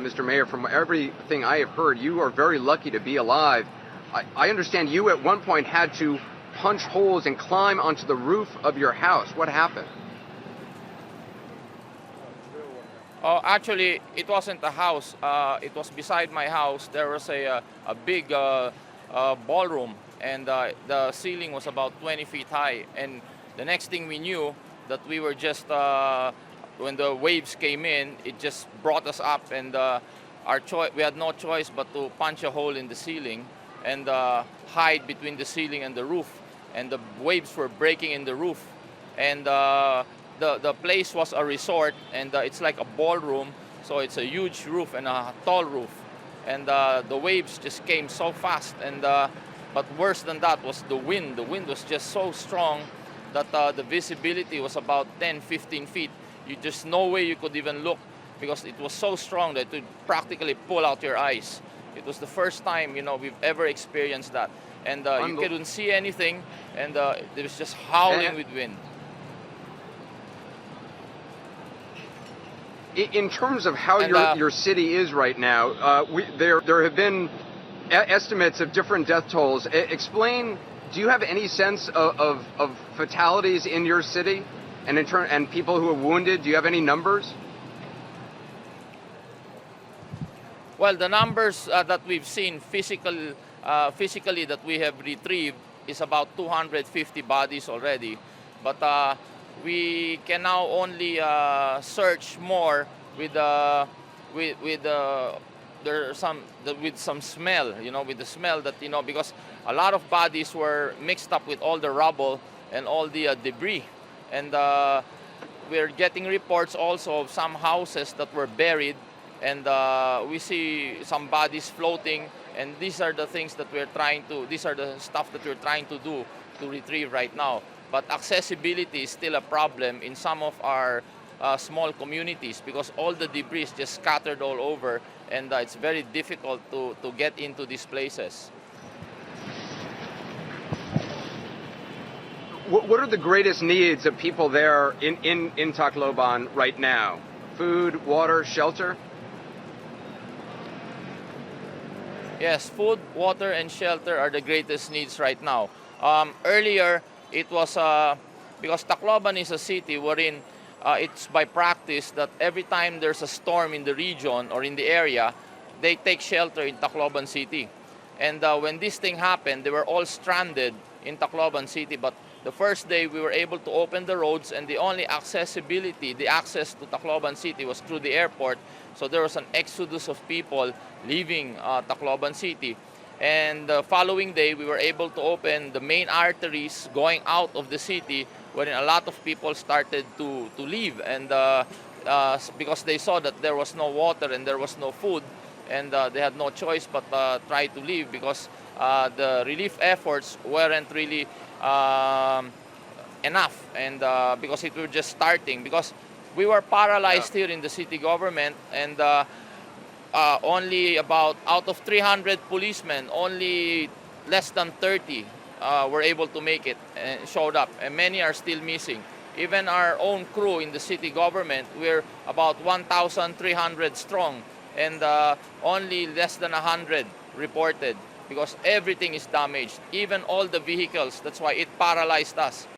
Mr. Mayor, from everything I have heard, you are very lucky to be alive. I understand you at one point had to punch holes and climb onto the roof of your house. What happened? Actually, it wasn't a house. It was beside my house. There was a big ballroom, and the ceiling was about 20 feet high. And the next thing we knew, that we were just when the waves came in, it just brought us up, and we had no choice but to punch a hole in the ceiling and hide between the ceiling and the roof. And the waves were breaking in the roof, and the place was a resort, and it's like a ballroom, so it's a huge roof and a tall roof, and the waves just came so fast, and but worse than that was the wind. The wind was just so strong that the visibility was about 10-15 feet. You just no way you could even look, because it was so strong that it would practically pull out your eyes. It was the first time, we've ever experienced that, and you couldn't see anything, and it was just howling with wind. In terms of how your city is right now, there have been estimates of different death tolls. Explain. Do you have any sense of fatalities in your city, and people who are wounded? Do you have any numbers? Well, the numbers that we've seen physically that we have retrieved is about 250 bodies already, but we can now only search more with some smell, with the smell that because a lot of bodies were mixed up with all the rubble and all the debris, and we're getting reports also of some houses that were buried, and we see some bodies floating, and these are the stuff that we're trying to do to retrieve right now. But accessibility is still a problem in some of our small communities, because all the debris is just scattered all over, and it's very difficult to get into these places. What are the greatest needs of people there in Tacloban right now? Food, water, shelter? Yes, food, water, and shelter are the greatest needs right now. Earlier, it was because Tacloban is a city wherein it's by practice that every time there's a storm in the region or in the area, they take shelter in Tacloban City. And when this thing happened, they were all stranded in Tacloban City. But the first day, we were able to open the roads, and the only access to Tacloban City was through the airport. So there was an exodus of people leaving Tacloban City. And the following day, we were able to open the main arteries going out of the city, wherein a lot of people started to leave, and because they saw that there was no water and there was no food, and they had no choice but try to leave, because the relief efforts weren't really enough, and because it was just starting, because we were paralyzed here in the city government, and only about out of 300 policemen, only less than 30 were able to make it and showed up, and many are still missing. Even our own crew in the city government, we're about 1,300 strong, and only less than 100 reported, because everything is damaged, even all the vehicles. That's why it paralyzed us.